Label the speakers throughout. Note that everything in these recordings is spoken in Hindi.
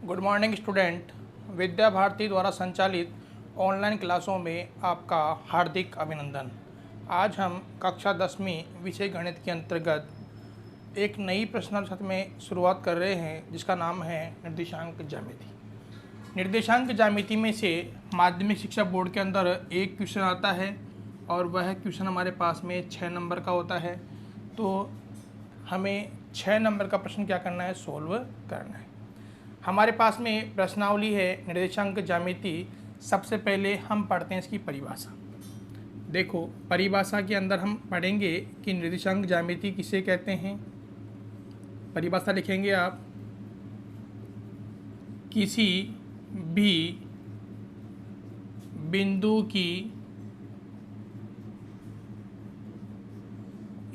Speaker 1: Good morning student. Vidya Bharati द्वारा संचालित ऑनलाइन क्लासों में आपका हार्दिक अभिनंदन। आज हम कक्षा 10वीं विषय गणित के अंतर्गत एक नई प्रश्नावली सत्र में शुरुआत कर रहे हैं जिसका नाम है निर्देशांक ज्यामिति। निर्देशांक ज्यामिति में से माध्यमिक शिक्षा बोर्ड के अंदर एक क्वेश्चन आता है और वह क्वेश्चन हमारे पास में 6 नंबर का होता है। तो हमें 6 नंबर का प्रश्न क्या करना है, सोल्व करना है। हमारे पास में प्रश्नावली है निर्देशांक ज्यामिति। सबसे पहले हम पढ़ते हैं इसकी परिभाषा। देखो, परिभाषा के अंदर हम पढ़ेंगे कि निर्देशांक ज्यामिति किसे कहते हैं। परिभाषा लिखेंगे आप, किसी भी बिंदु की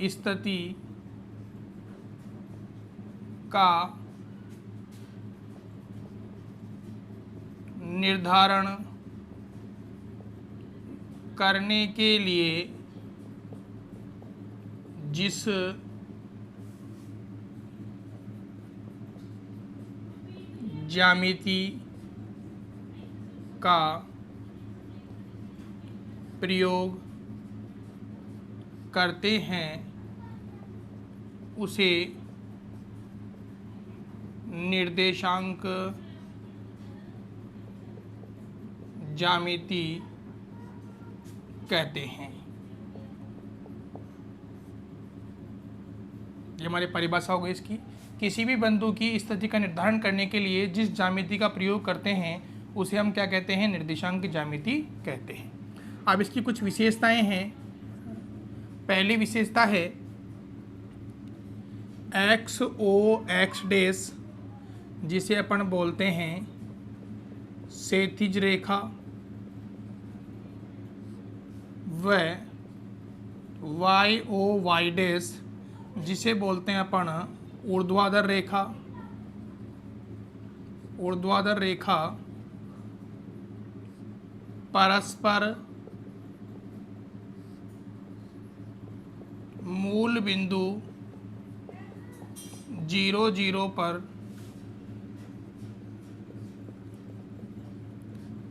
Speaker 1: स्थिति का निर्धारण करने के लिए जिस ज्यामिति का प्रयोग करते हैं उसे निर्देशांक ज्यामिति कहते हैं। ये हमारी परिभाषा हो गई इसकी। किसी भी बिंदु की स्थिति का निर्धारण करने के लिए जिस ज्यामिति का प्रयोग करते हैं उसे हम क्या कहते हैं, निर्देशांक ज्यामिति कहते हैं। अब इसकी कुछ विशेषताएं हैं। पहली विशेषता है एक्स ओ एक्स डैश, जिसे अपन बोलते हैं क्षैतिज रेखा, व वाई ओ वाई डैश, जिसे बोलते हैं अपन ऊर्ध्वाधर रेखा। ऊर्ध्वाधर रेखा परस्पर मूल बिंदु 0, 0 पर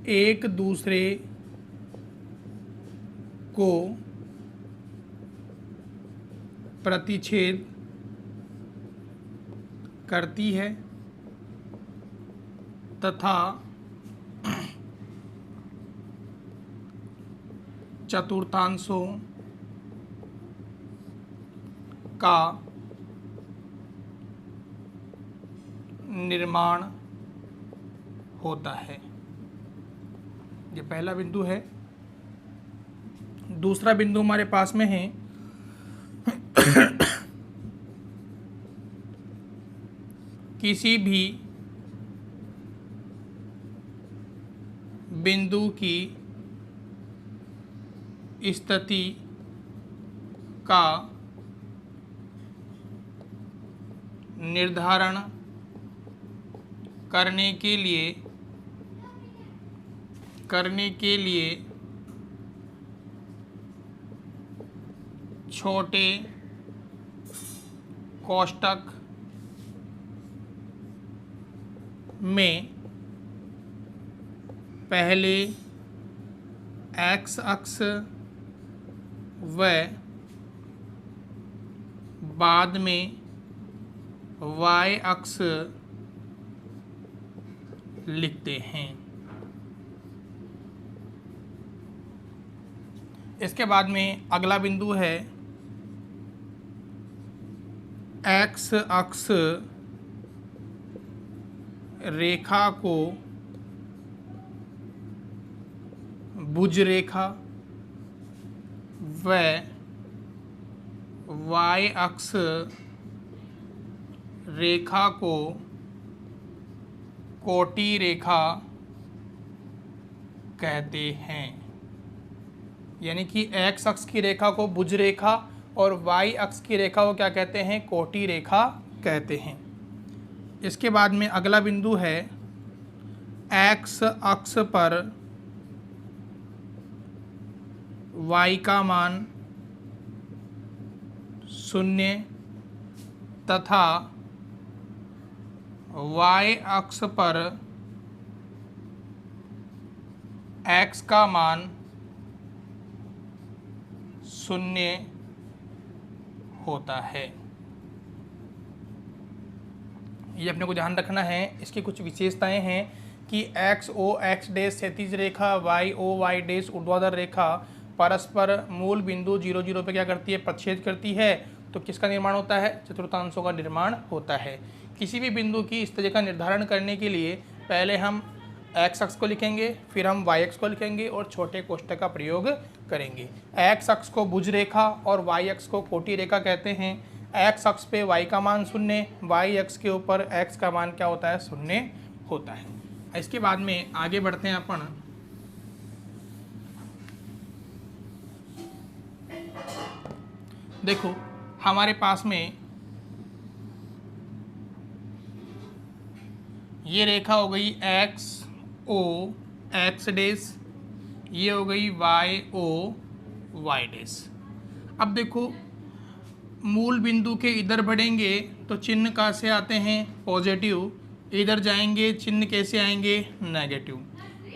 Speaker 1: एक दूसरे को प्रतिच्छेद करती है तथा चतुर्थांशों का निर्माण होता है। ये पहला बिंदु है। दूसरा बिंदु हमारे पास में है किसी भी बिंदु की स्थिति का निर्धारण करने के लिए छोटे कोष्ठक में पहले एक्स अक्ष व बाद में वाई अक्ष लिखते हैं। इसके बाद में अगला बिंदु है एक्स अक्ष रेखा को भुज रेखा व वाई अक्ष रेखा को कोटि रेखा कहते हैं। यानी कि एक्स अक्ष की रेखा को भुज रेखा और वाई अक्ष की रेखा को क्या कहते हैं, कोटि रेखा कहते हैं। इसके बाद में अगला बिंदु है एक्स अक्ष पर वाई का मान 0 तथा y अक्ष पर x का मान 0 होता है। ये अपने को ध्यान रखना है। इसकी कुछ विशेषताएं हैं कि एक्स ओ एक्स डैश क्षैतिज रेखा, वाई ओ वाई डैश ऊर्ध्वाधर रेखा परस्पर मूल बिंदु 0 0 पे क्या करती है, प्रतिच्छेद करती है। तो किसका निर्माण होता है, चतुर्थांशों का निर्माण होता है। किसी भी बिंदु की स्थिति का निर्धारण करने के लिए पहले हम एक्स अक्ष को लिखेंगे, फिर हम वाई अक्ष को लिखेंगे और छोटे कोष्ठक का प्रयोग करेंगे। एक्स अक्ष को भुज रेखा और वाई अक्ष को कोटि रेखा कहते हैं। एक्स अक्ष पे y का मान 0, वाई अक्ष के ऊपर x का मान क्या होता है, 0 होता है। इसके बाद में आगे बढ़ते हैं अपन। देखो हमारे पास में ये रेखा हो गई एक्स ओ एक्स डैश, ये हो गई वाई ओ वाई डैश। अब देखो मूल बिंदु के इधर बढ़ेंगे तो चिन्ह कहाँ से आते हैं, पॉजिटिव। इधर जाएंगे चिन्ह कैसे आएंगे, नेगेटिव।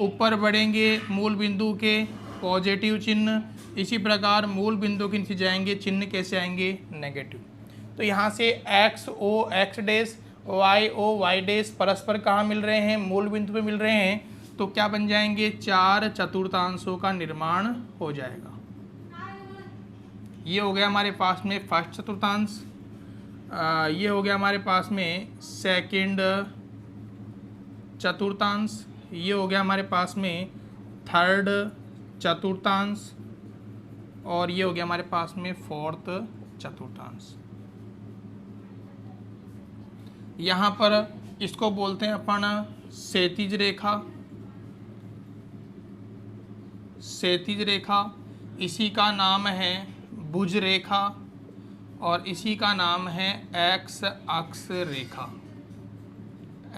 Speaker 1: ऊपर बढ़ेंगे मूल बिंदु के पॉजिटिव चिन्ह, इसी प्रकार मूल बिंदु के नीचे जाएंगे चिन्ह कैसे आएंगे, नेगेटिव। तो यहाँ से X O X dash, Y O Y dash परस्पर कहाँ मिल रहे हैं, मूल बिंदु पे मिल रहे हैं। तो क्या बन जाएंगे, 4 चतुर्थांशों का निर्माण हो जाएगा। ये हो गया हमारे पास में फर्स्ट चतुर्थांश, ये हो गया हमारे पास में सेकंड चतुर्थांश, ये हो गया हमारे पास में थर्ड चतुर्थांश और ये हो गया हमारे पास में फोर्थ चतुर्थांश। यहाँ पर इसको बोलते हैं अपन क्षैतिज रेखा, क्षैतिज रेखा। इसी का नाम है भुज रेखा और इसी का नाम है एक्स अक्ष रेखा,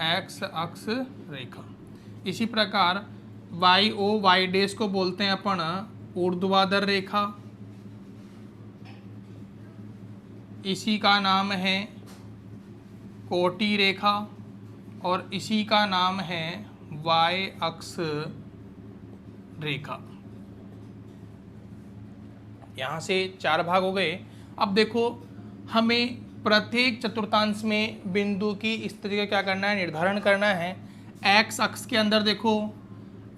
Speaker 1: एक्स अक्ष रेखा। इसी प्रकार वाई ओ वाई डैश को बोलते हैं अपन ऊर्ध्वाधर रेखा, इसी का नाम है कोटि रेखा और इसी का नाम है वाई अक्ष रेखा। यहाँ से 4 भाग हो गए। अब देखो हमें प्रत्येक चतुर्थांश में बिंदु की स्थिति का क्या करना है, निर्धारण करना है। एक्स अक्ष के अंदर देखो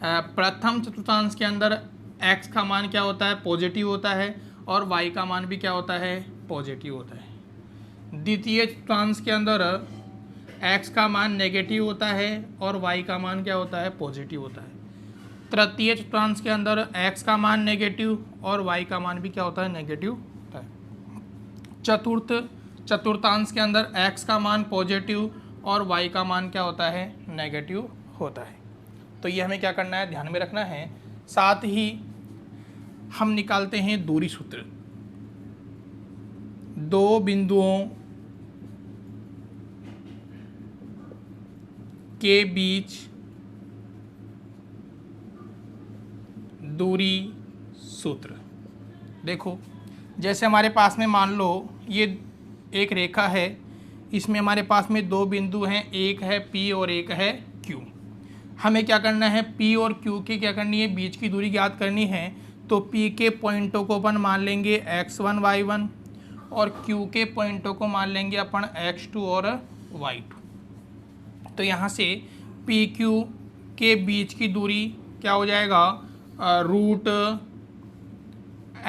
Speaker 1: प्रथम चतुर्थांश के अंदर एक्स का मान क्या होता है, पॉजिटिव होता है और वाई का मान भी क्या होता है, पॉजिटिव होता है। द्वितीय चतुर्थांश के अंदर एक्स का मान नेगेटिव होता है और वाई का मान क्या होता है, पॉजिटिव होता है। तृतीय चतुर्थांश के अंदर एक्स का मान नेगेटिव और वाई का मान भी क्या होता है, नेगेटिव होता है। चतुर्थ चतुर्थांश के अंदर एक्स का मान पॉजिटिव और वाई का मान क्या होता है, नेगेटिव होता है। तो ये हमें क्या करना है, ध्यान में रखना है। साथ ही हम निकालते हैं दूरी सूत्र। दो बिंदुओं के बीच दूरी सूत्र। देखो जैसे हमारे पास में मान लो ये एक रेखा है, इसमें हमारे पास में 2 बिंदु हैं, एक है P और एक है Q। हमें क्या करना है, P और Q की क्या करनी है, बीच की दूरी ज्ञात करनी है। तो P के पॉइंटों को अपन मान लेंगे x1 y1 और Q के पॉइंटों को मान लेंगे अपन x2 और y2। तो यहाँ से PQ के बीच की दूरी क्या हो जाएगा, रूट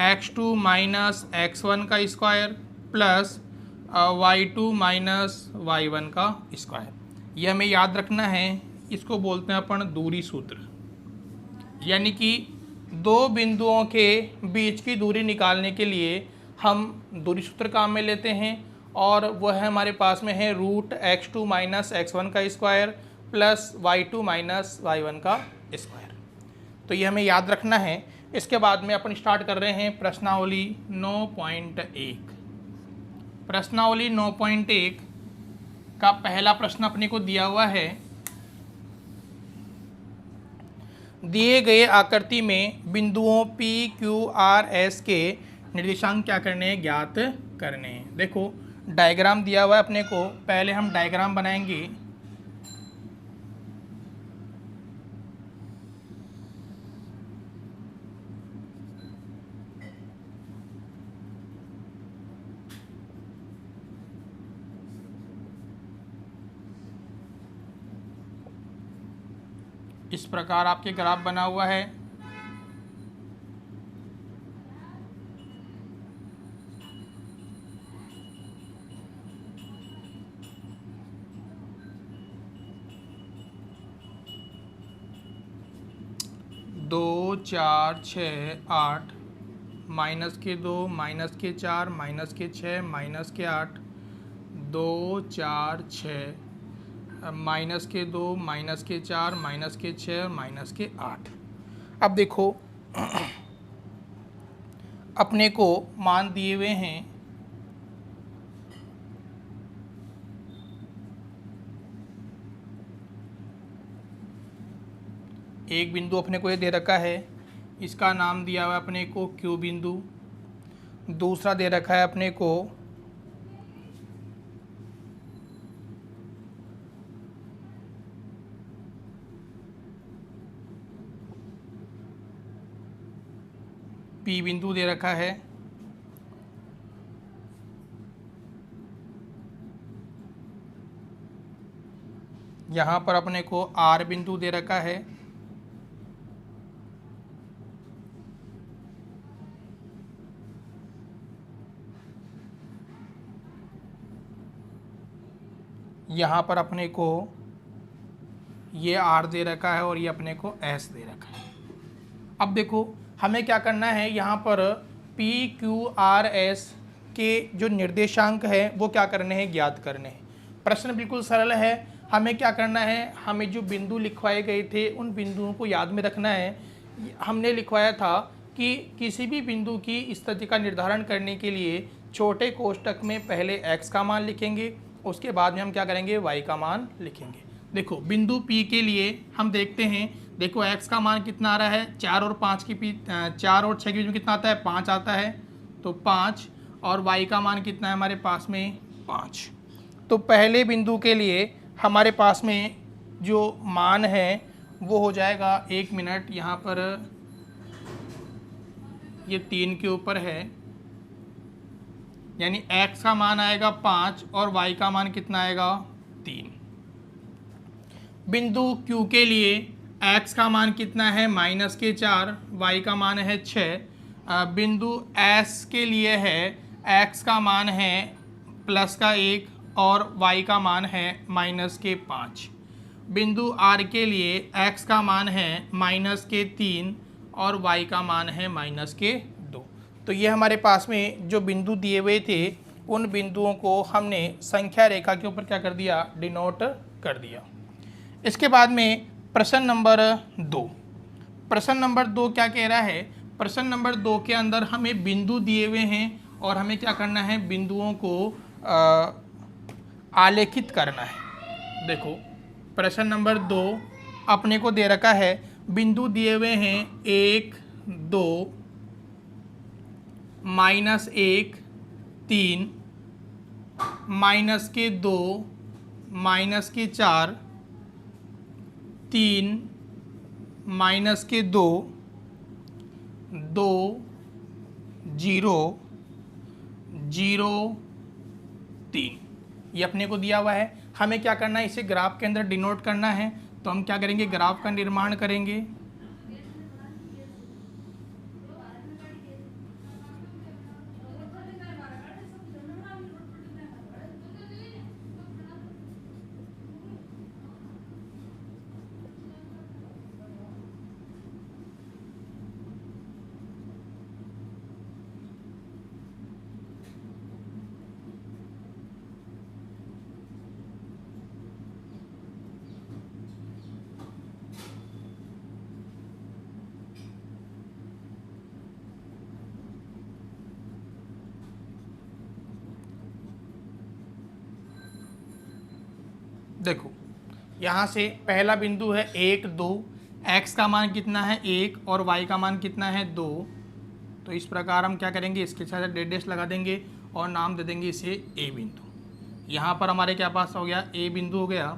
Speaker 1: x2 माइनस x1 का square plus y2 minus y1 का स्क्वायर। ये हमें याद रखना है, इसको बोलते हैं अपन दूरी सूत्र। यानी कि 2 बिंदुओं के बीच की दूरी निकालने के लिए हम दूरी सूत्र काम में लेते हैं और वह हमारे पास में है रूट x2 माइनस x1 का square plus y2 minus y1 का स्क्वायर। तो ये हमें याद रखना है। इसके बाद में अपन स्टार्ट कर रहे हैं प्रश्नावली 9.1। प्रश्नावली 9.1 का पहला प्रश्न अपने को दिया हुआ है, दिए गए आकृति में बिंदुओं P, Q, R, S के निर्देशांक क्या करने हैं, ज्ञात करने हैं। देखो डायग्राम दिया हुआ है अपने को, पहले हम डायग्राम बनाएंगे इस प्रकार आपके ग्राफ बना हुआ है। दो, चार, छः, आठ, माइनस के 2, माइनस के 4, माइनस के 6, माइनस के 8, 2, 4, 6, माइनस के 2, माइनस के 4, माइनस के 6, माइनस के 8। अब देखो अपने को मान दिए हुए हैं एक बिंदु अपने को ये दे रखा है, इसका नाम दिया हुआ है अपने को Q बिंदु। दूसरा दे रखा है अपने को P बिंदु दे रखा है। यहाँ पर अपने को R बिंदु दे रखा है। यहाँ पर अपने को ये R दे रखा है और ये अपने को S दे रखा है। अब देखो हमें क्या करना है, यहाँ पर P, Q, R, S के जो निर्देशांक है वो क्या करने हैं, ज्ञात करने हैं। प्रश्न बिल्कुल सरल है। हमें क्या करना है, हमें जो बिंदु लिखवाए गए थे उन बिंदुओं को याद में रखना है। हमने लिखवाया था कि किसी भी बिंदु की स्थिति का निर्धारण करने के लिए छोटे कोष्टक में पहले x का मान लिखेंगे, उसके बाद में हम क्या करेंगे, y का मान लिखेंगे। देखो बिंदु P के लिए हम देखते हैं, देखो x का मान कितना आ रहा है, 4 और 6 के बीच में कितना आता है, 5 आता है, तो 5, और y का मान कितना है हमारे पास में, 5। तो पहले बिंदु के लिए हमारे पास में जो मान है वो हो जाएगा, 1 मिनट, यहाँ पर ये 3 के ऊपर है, यानी x का मान आएगा 5 और y का मान कितना आएगा, 3। बिंदु Q के लिए x का मान कितना है, -4, y का मान है 6। बिंदु S के लिए है x का मान है +1 और y का मान है -5। बिंदु R के लिए x का मान है -3 और y का मान है -2। तो ये हमारे पास में जो बिंदु दिए हुए थे उन बिंदुओं को हमने संख्या रेखा के ऊपर क्या कर दिया, डिनोट कर दिया। इसके बाद में प्रश्न नंबर 2। प्रश्न नंबर 2 क्या कह रहा है, प्रश्न नंबर 2 के अंदर हमें बिंदु दिए हुए हैं और हमें क्या करना है, बिंदुओं को आलेखित करना है। देखो प्रश्न नंबर 2 अपने को दे रखा है, बिंदु दिए हुए हैं 1, 2, -1, 3, -2, -4, 3, -2, 2, 0, 0, 3, ये अपने को दिया हुआ है। हमें क्या करना है, इसे ग्राफ के अंदर डिनोट करना है। तो हम क्या करेंगे, ग्राफ का निर्माण करेंगे। देखो यहाँ से पहला बिंदु है 1, 2, x का मान कितना है 1 और y का मान कितना है 2। तो इस प्रकार हम क्या करेंगे, इसके साथ डैश लगा देंगे और नाम दे देंगे इसे a बिंदु। यहाँ पर हमारे क्या पास हो गया, a बिंदु हो गया।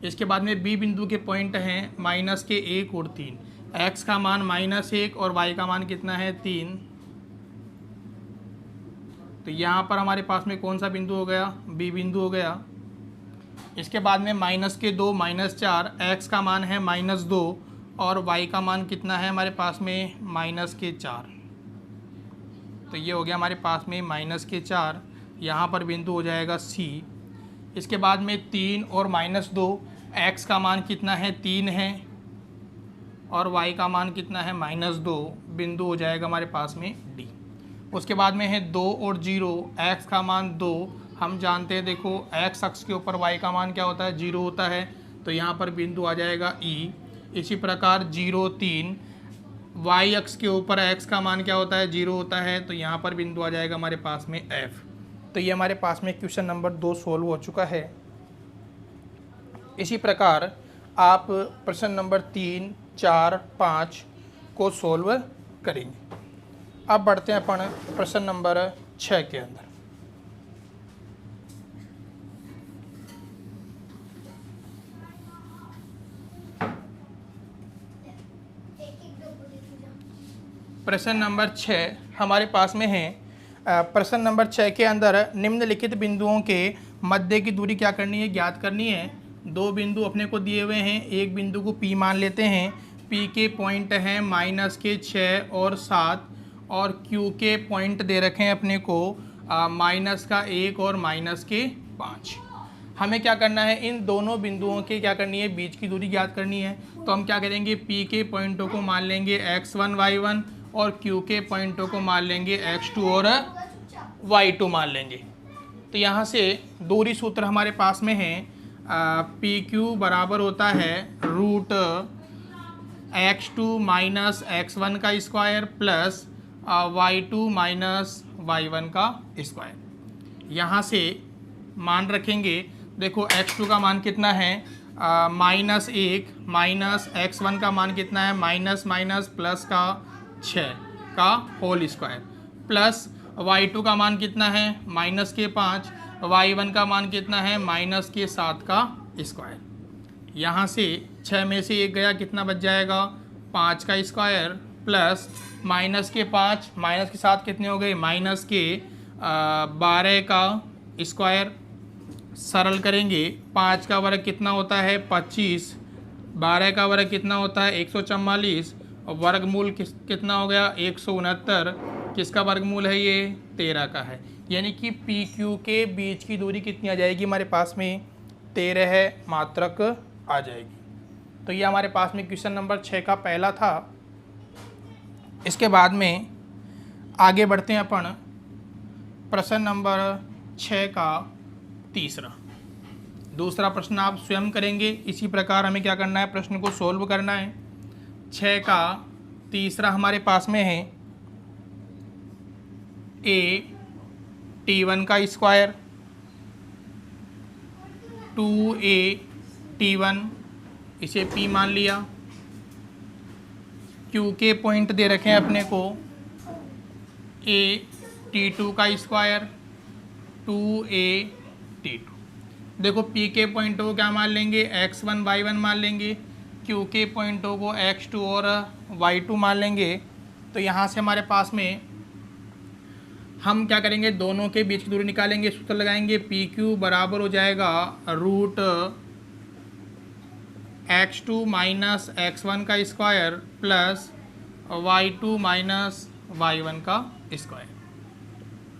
Speaker 1: इसके बाद में b बिंदु के पॉइंट हैं -1 और 3, x का मान -1 और y का मान कितना है 3। तो यहाँ पर हमारे पास में कौन सा बिंदु हो गया, b बिंदु हो गया। इसके बाद में -2, -4, x का मान है -2 और y का मान कितना है हमारे पास में -4। तो ये हो गया हमारे पास में -4, यहाँ पर बिंदु हो जाएगा C। इसके बाद में 3 और -2, x का मान कितना है 3 है और y का मान कितना है -2, बिंदु हो जाएगा हमारे पास में D। उसके बाद में है 2 और 0, x का मान 2, हम जानते हैं देखो x अक्ष के ऊपर y का मान क्या होता है 0 होता है, तो यहाँ पर बिंदु आ जाएगा E। इसी प्रकार 0 3, y अक्ष के ऊपर x का मान क्या होता है 0 होता है, तो यहाँ पर बिंदु आ जाएगा हमारे पास में F। तो ये हमारे पास में क्वेश्चन नंबर 2 सोल्व हो चुका है। इसी प्रकार आप प्रश्न नंबर 3, 4, 5 को सोल्व करेंगे। अब बढ़ते हैं अपन प्रश्न नंबर 6 के अंदर। प्रश्न नंबर 6 हमारे पास में है। प्रश्न नंबर 6 के अंदर निम्नलिखित बिंदुओं के मध्य की दूरी क्या करनी है, ज्ञात करनी है। दो बिंदु अपने को दिए हुए हैं, एक बिंदु को P मान लेते हैं। P के पॉइंट हैं -6 और 7 और Q के पॉइंट दे रखे हैं अपने को -1 और -5। हमें क्या करना है, इन दोनों बिंदुओं के क्या करनी है, बीच की दूरी ज्ञात करनी है। तो हम क्या करेंगे, P के पॉइंटों को मान लेंगे x1 y1 और Q के पॉइंटों को मान लेंगे x2 और y2 मान लेंगे। तो यहाँ से दूरी सूत्र हमारे पास में है PQ बराबर होता है √x2 माइनस x1 का square plus y2 minus y1 का स्क्वायर। यहाँ से मान रखेंगे, देखो x2 का मान कितना है -1 माइनस x1 का मान कितना है माइनस प्लस का 6 का होल स्क्वायर प्लस y2 का मान कितना है -5, y1 का मान कितना है -7 का स्क्वायर। यहाँ से 6 में से 1 गया, कितना बच जाएगा 5 का स्क्वायर प्लस -5 -7 कितने हो गए -12 का स्क्वायर। सरल करेंगे, 5 का वर्ग कितना होता है 25, 12 का वर्ग कितना होता है 144 और वर्गमूल कितना हो गया 169। किसका वर्गमूल है ये 13 का है। यानी कि PQ के बीच की दूरी कितनी आ जाएगी हमारे पास में 13 मात्रक आ जाएगी। तो ये हमारे पास में क्वेश्चन नंबर 6 का पहला था। इसके बाद में आगे बढ़ते हैं अपन प्रश्न नंबर 6 का तीसरा। दूसरा प्रश्न आप स्वयं करेंगे। इसी प्रकार हमें क्या करना है, प्रश्न को सोल्व करना है। 6 का तीसरा हमारे पास में है T1 का स्क्वायर 2AT1, इसे P मान लिया। Q के पॉइंट दे रखे हैं अपने को AT2 का स्क्वायर 2AT2। देखो P के पॉइंटों को क्या मान लेंगे x1 y1 मान लेंगे, Q के पॉइंटों को x2 और y2 मान लेंगे। तो यहाँ से हमारे पास में हम क्या करेंगे, दोनों के बीच की दूरी निकालेंगे, सूत्र लगाएंगे। PQ बराबर हो जाएगा √x2 माइनस x1 का square plus y2 minus y1 का स्क्वायर।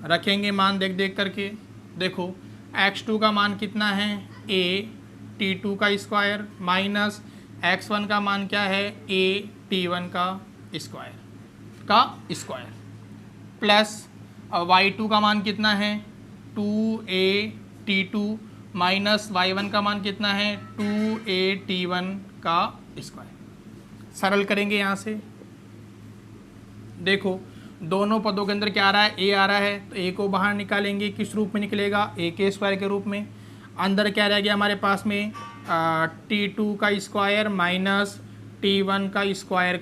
Speaker 1: रखेंगे मान देख देख करके। देखो x2 का मान कितना है AT2 का स्क्वायर माइनस x1 का मान क्या है AT1 का स्क्वायर प्लस y2 का मान कितना है 2AT2 माइनस y1 का मान कितना है 2AT1 का स्क्वायर। सरल करेंगे यहाँ से। देखो दोनों पदों के अंदर क्या आ रहा है, a आ रहा है, तो a को बाहर निकालेंगे, किस रूप में निकलेगा a के स्क्वायर के रूप में। अंदर क्या रह गया हमारे पास में T2 का स्क्वायर माइनस T1 का स्क्वायर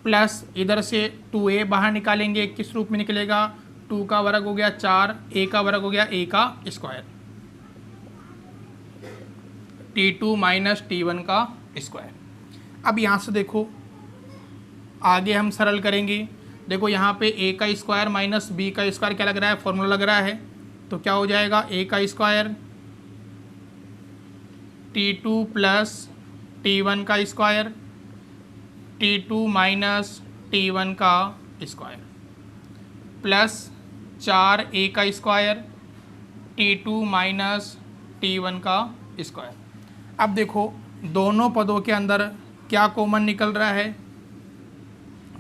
Speaker 1: प्लस इधर से 2a बाहर निकालेंगे, किस रूप में निकलेगा 2 का वर्ग हो गया 4, a का वर्ग हो गया a का स्क्वायर, T2 माइनस T1 का स्क्वायर। अब यहाँ से देखो आगे हम सरल करेंगे। देखो यहाँ पे a का स्क्वायर माइनस b का स्क्वायर क्या लग रहा है, फॉर्मूला लग रहा है। तो क्या हो जाएगा a का स्क्वायर T2 प्लस T1 का स्क्वायर, T2 माइनस T1 का स्क्वायर प्लस 4A का स्क्वायर, T2 माइनस T1 का स्क्वायर। अब देखो दोनों पदों के अंदर क्या कॉमन निकल रहा है,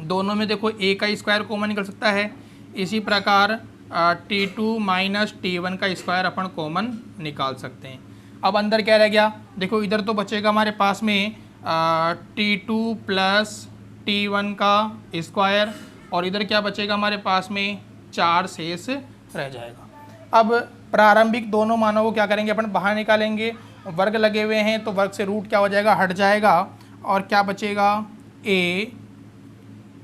Speaker 1: दोनों में देखो A का स्क्वायर कॉमन निकल सकता है, इसी प्रकार T2 माइनस T1 का स्क्वायर अपन कॉमन निकाल सकते हैं। अब अंदर क्या रह गया, देखो इधर तो बचेगा हमारे पास में T2 प्लस T1 का स्क्वायर और इधर क्या बचेगा हमारे पास में 4 शेष रह जाएगा। अब प्रारंभिक दोनों मानों को क्या करेंगे अपन बाहर निकालेंगे, वर्ग लगे हुए हैं तो वर्ग से रूट क्या हो जाएगा, हट जाएगा और क्या बचेगा A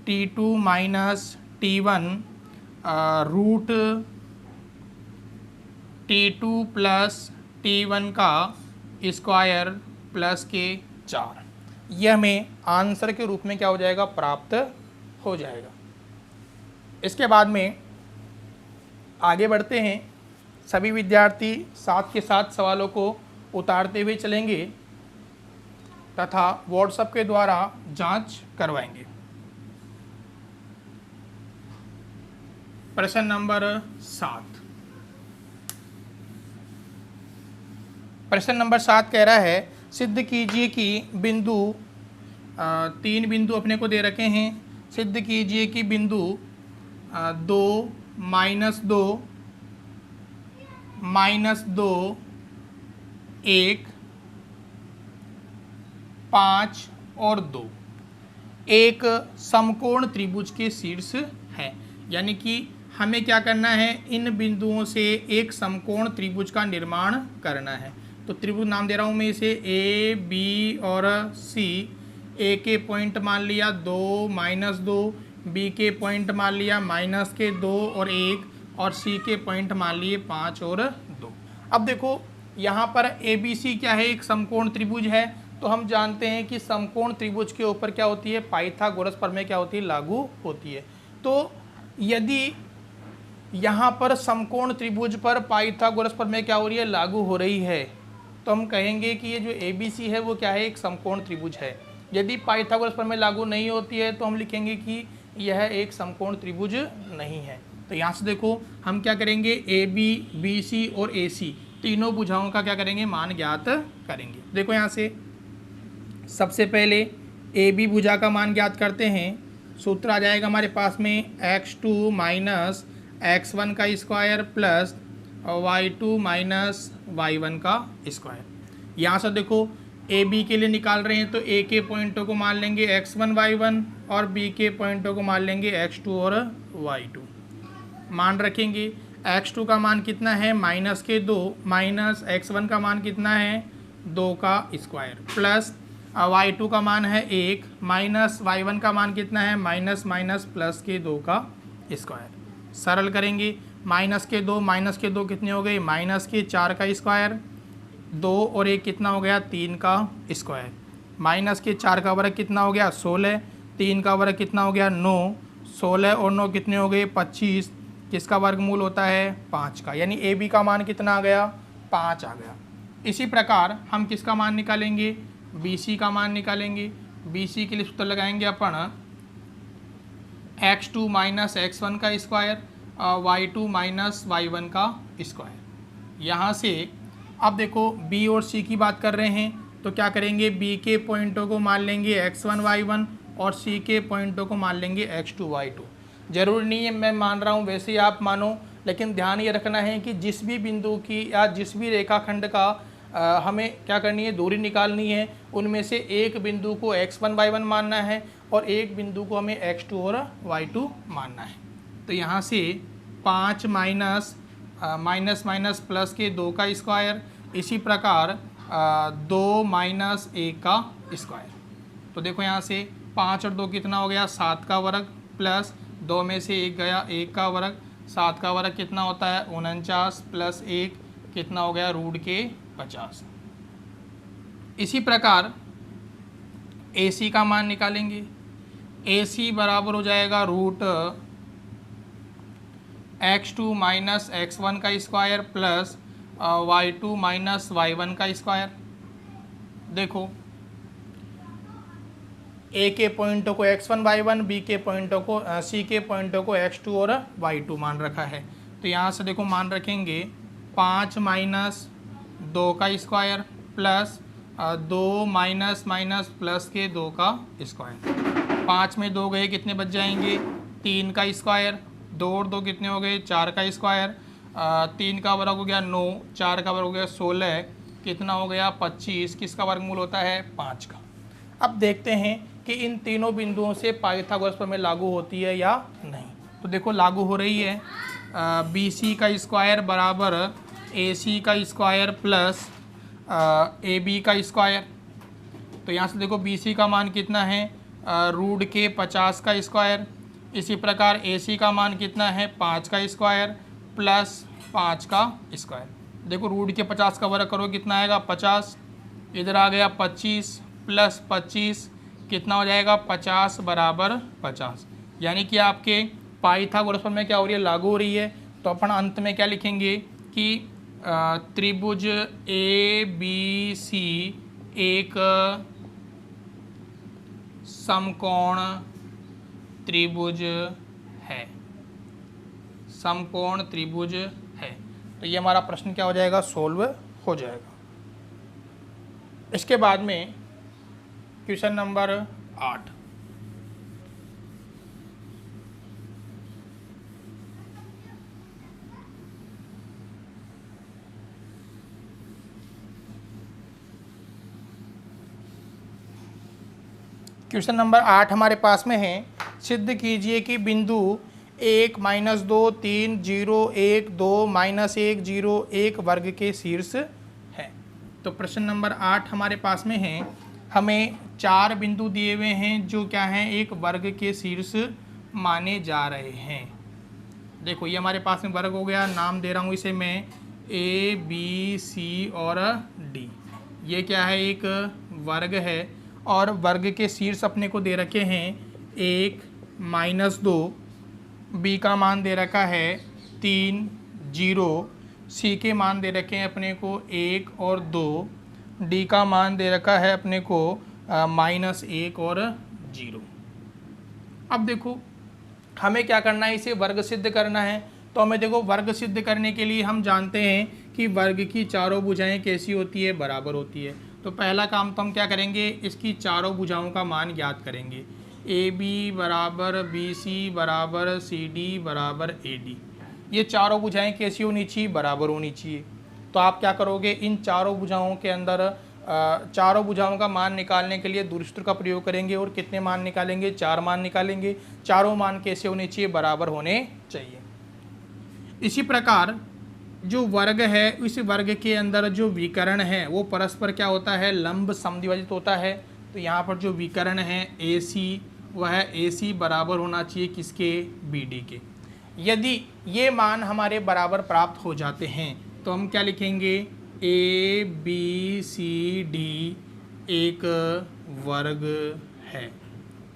Speaker 1: T2 minus T1 root T2 plus T1 का स्क्वायर प्लस के 4। यह हमें आंसर के रूप में क्या हो जाएगा, प्राप्त हो जाएगा। इसके बाद में आगे बढ़ते हैं, सभी विद्यार्थी साथ के साथ सवालों को उतारते हुए चलेंगे तथा व्हाट्सएप के द्वारा जांच करवाएंगे। प्रश्न नंबर 7। प्रश्न नंबर 7 कह रहा है सिद्ध कीजिए कि बिंदु 3 बिंदु अपने को दे रखे हैं, सिद्ध कीजिए कि बिंदु 2 माइनस 2 माइनस 2 1 5 और 2 एक समकोण त्रिभुज के शीर्ष है। यानी कि हमें क्या करना है, इन बिंदुओं से एक समकोण त्रिभुज का निर्माण करना है। तो त्रिभुज नाम दे रहा हूँ मैं इसे ए बी और सी। ए के पॉइंट मान लिया 2 माइनस 2, बी के पॉइंट मान लिया माइनस के 2 और 1 और सी के पॉइंट मान लिए 5 और 2। अब देखो यहाँ पर ए बी सी क्या है, एक समकोण त्रिभुज है। तो हम जानते हैं कि समकोण त्रिभुज के ऊपर क्या होती है, पाइथागोरस प्रमेय क्या होती है, लागू होती है। तो यदि यहाँ पर समकोण त्रिभुज पर पाइथागोरस प्रमेय क्या हो रही है, लागू हो रही है, तो हम कहेंगे कि ये जो ए बी सी है वो क्या है, एक समकोण त्रिभुज है। यदि पाइथागोरस प्रमेय लागू नहीं होती है तो हम लिखेंगे कि यह एक समकोण त्रिभुज नहीं है। तो यहाँ से देखो हम क्या करेंगे, ए बी, बी सी और ए सी तीनों भुजाओं का क्या करेंगे, मान ज्ञात करेंगे। देखो यहाँ से सबसे पहले ए बी भुजा का मान ज्ञात करते हैं। सूत्र आ जाएगा हमारे पास में x2 माइनस x1 का square plus y2 minus y1 का स्क्वायर। यहाँ से देखो ए बी के लिए निकाल रहे हैं तो ए के पॉइंटों को मान लेंगे x1 y1 और बी के पॉइंटों को मान लेंगे x2 और y2। मान रखेंगे x2 का मान कितना है, माइनस के 2, माइनस x1 का मान कितना है, 2 का स्क्वायर प्लस y2 का मान है 1, माइनस y1 का मान कितना है, माइनस माइनस प्लस के 2 का स्क्वायर। सरल करेंगे, माइनस के 2 कितने हो गए, माइनस के 4 का स्क्वायर, 2 और 1 कितना हो गया, 3 का स्क्वायर। माइनस के 4 का वर्ग कितना हो गया, 16, 3 का वर्ग कितना हो गया, 9, 16 और 9 कितने हो गए, 25। किसका वर्गमूल होता है, 5 का। यानी ए बी का मान कितना आ गया, 5 आ गया। इसी प्रकार हम किसका मान निकालेंगे, बी सी का मान निकालेंगे। बी सी के लिए सूत्र लगाएंगे अपन x2 माइनस x1 का स्क्वायर y2 माइनस y1 का स्क्वायर। यहाँ से अब देखो b और c की बात कर रहे हैं तो क्या करेंगे, b के पॉइंटों को मान लेंगे x1 y1 और c के पॉइंटों को मान लेंगे x2 y2। जरूरी नहीं है मैं मान रहा हूँ वैसे ही आप मानो, लेकिन ध्यान ये रखना है कि जिस भी बिंदु की या जिस भी रेखाखंड का हमें क्या करनी है, दूरी निकालनी है, उनमें से एक बिंदु को x1 y1 मानना है और एक बिंदु को हमें x2 और y2 मानना है। तो यहाँ से 5 माइनस माइनस माइनस प्लस के 2 का स्क्वायर, इसी प्रकार 2 माइनस 1 का स्क्वायर। तो देखो यहाँ से 5 और 2 कितना हो गया, 7 का वर्ग प्लस 2 में से 1 गया, 1 का वर्ग, 7 का वर्ग कितना होता है, 49 प्लस 1 कितना हो गया, रूट के 50। इसी प्रकार AC का मान निकालेंगे। AC बराबर हो जाएगा रूट x2 माइनस x1 का square plus y2 minus y1 का स्क्वायर। देखो ए के पॉइंटों को x1 y1, बी के पॉइंटों को सी के पॉइंटों को x2 और y2 मान रखा है। तो यहाँ से देखो मान रखेंगे 5 माइनस 2 का square plus 2 minus minus plus के 2 का स्क्वायर। 5 में 2 गए, कितने बच जाएंगे? 3 का स्क्वायर, 2 और 2 कितने हो गए? 4 का स्क्वायर, 3 का वर्ग हो गया 9, 4 का वर्ग हो गया 16, कितना हो गया? 25। किसका वर्गमूल होता है? 5 का। अब देखते हैं कि इन तीनों बिंदुओं से पाइथागोरस प्रमेय लागू होती है या नहीं। तो देखो लागू हो रही है। बी सी का स्क्वायर बराबर ए सी का स्क्वायर प्लस ए बी का स्क्वायर। तो यहाँ से देखो बी सी का मान कितना है? रूट के 50 का स्क्वायर। इसी प्रकार ए सी का मान कितना है? 5 का स्क्वायर प्लस 5 का स्क्वायर। देखो रूट के 50 का वर्ग करो, कितना आएगा? 50। इधर आ गया 25 प्लस 25, कितना हो जाएगा? 50 बराबर 50। यानी कि आपके पाइथागोरस प्रमेय क्या हो रही है? लागू हो रही है। तो अपन अंत में क्या लिखेंगे कि त्रिभुज ए बी सी एक समकोण त्रिभुज है। समकोण त्रिभुज है। तो ये हमारा प्रश्न क्या हो जाएगा? सोल्व हो जाएगा। इसके बाद में क्वेश्चन नंबर 8। क्वेश्चन नंबर 8 हमारे पास में है। सिद्ध कीजिए कि बिंदु 1 माइनस 2 3 0 1 2 माइनस 1 0 1 वर्ग के शीर्ष है। तो प्रश्न नंबर 8 हमारे पास में है। हमें 4 बिंदु दिए हुए हैं जो क्या हैं? एक वर्ग के शीर्ष माने जा रहे हैं। देखो ये हमारे पास में वर्ग हो गया। नाम दे रहा हूँ इसे मैं ए बी सी और डी। ये क्या है? एक वर्ग है और वर्ग के शीर्ष अपने को दे रखे हैं 1 माइनस 2, बी का मान दे रखा है 3 0, सी के मान दे रखे हैं अपने को 1 और 2, डी का मान दे रखा है अपने को -1 और 0। अब देखो हमें क्या करना है? इसे वर्ग सिद्ध करना है। तो हमें देखो वर्ग सिद्ध करने के लिए हम जानते हैं कि वर्ग की चारों भुजाएं कैसी होती है? बराबर होती है। तो पहला काम तो हम क्या करेंगे? इसकी चारों भुजाओं का मान ज्ञात करेंगे। ए बी बराबर बी सी बराबर सी डी बराबर ए डी। ये चारों भुजाएं कैसी होनी चाहिए? बराबर होनी चाहिए। तो आप क्या करोगे? इन चारों भुजाओं के अंदर चारों भुजाओं का मान निकालने के लिए दूरी सूत्र का प्रयोग करेंगे। और कितने मान निकालेंगे? 4 मान निकालेंगे। चारों मान कैसे होने चाहिए? बराबर होने चाहिए। इसी प्रकार जो वर्ग है, इस वर्ग के अंदर जो विकर्ण है वो परस्पर क्या होता है? लंब समद्विभाजित होता है। तो यहाँ पर जो विकर्ण है ए सी, वह ए सी बराबर होना चाहिए किसके? बी डी के। यदि ये मान हमारे बराबर प्राप्त हो जाते हैं तो हम क्या लिखेंगे? ए बी सी डी एक वर्ग है।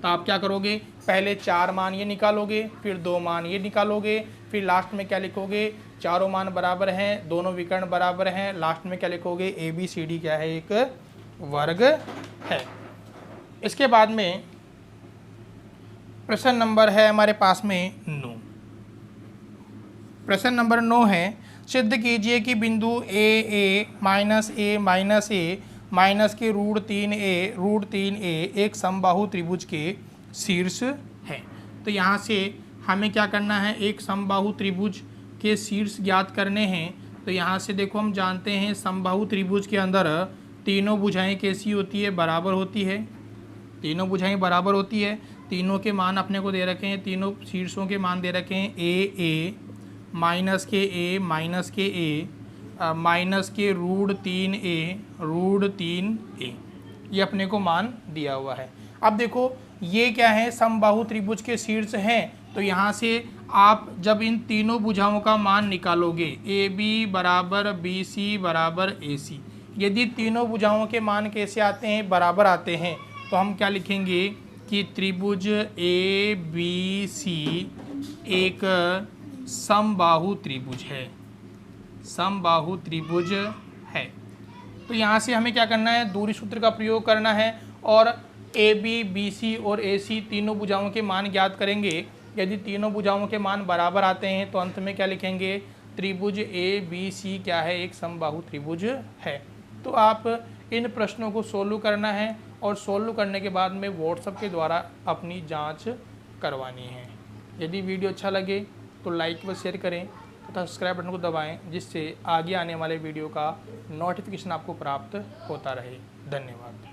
Speaker 1: तो आप क्या करोगे? पहले 4 मान ये निकालोगे, फिर 2 मान ये निकालोगे, फिर लास्ट में क्या लिखोगे? चारों मान बराबर हैं, दोनों विकर्ण बराबर हैं। लास्ट में क्या लिखोगे? ए बी सी डी क्या है? एक वर्ग है। इसके बाद में प्रश्न नंबर है हमारे पास में 9। प्रश्न नंबर 9 है। सिद्ध कीजिए कि बिंदु ए माइनस के √3a एक समबाहु त्रिभुज के शीर्ष है। तो यहाँ से हमें क्या करना है? एक समबाहु त्रिभुज के शीर्ष ज्ञात करने हैं। तो यहाँ से देखो हम जानते हैं समबाहु त्रिभुज के अंदर तीनों भुजाएं कैसी होती है? बराबर होती है। तीनों भुजाएं बराबर होती है। तीनों के मान अपने को दे रखे हैं, तीनों शीर्षों के मान दे रखे हैं ए माइनस के ए माइनस के √3a ये अपने को मान दिया हुआ है। अब देखो ये क्या है? समबाहु त्रिभुज के शीर्ष हैं। तो यहाँ से आप जब इन तीनों भुजाओं का मान निकालोगे, ए बी बराबर बी सी बराबर ए सी, यदि तीनों भुजाओं के मान कैसे आते हैं? बराबर आते हैं। तो हम क्या लिखेंगे कि त्रिभुज ए बी सी एक समबाहु त्रिभुज है। समबाहु त्रिभुज है। तो यहाँ से हमें क्या करना है? दूरी सूत्र का प्रयोग करना है। और ए बी, बी सी और ए सी तीनों भुजाओं के मान ज्ञात करेंगे। यदि तीनों भुजाओं के मान बराबर आते हैं तो अंत में क्या लिखेंगे, त्रिभुज ए बी सी क्या है, एक समबाहु त्रिभुज है। तो आप इन प्रश्नों को सोल्व करना है और सोल्व करने के बाद में व्हाट्सएप के द्वारा अपनी जांच करवानी है। यदि वीडियो अच्छा लगे तो लाइक व शेयर करें तथा सब्सक्राइब बटन को दबाएं, जिससे आगे आने वाले वीडियो का नोटिफिकेशन आपको प्राप्त होता रहे। धन्यवाद।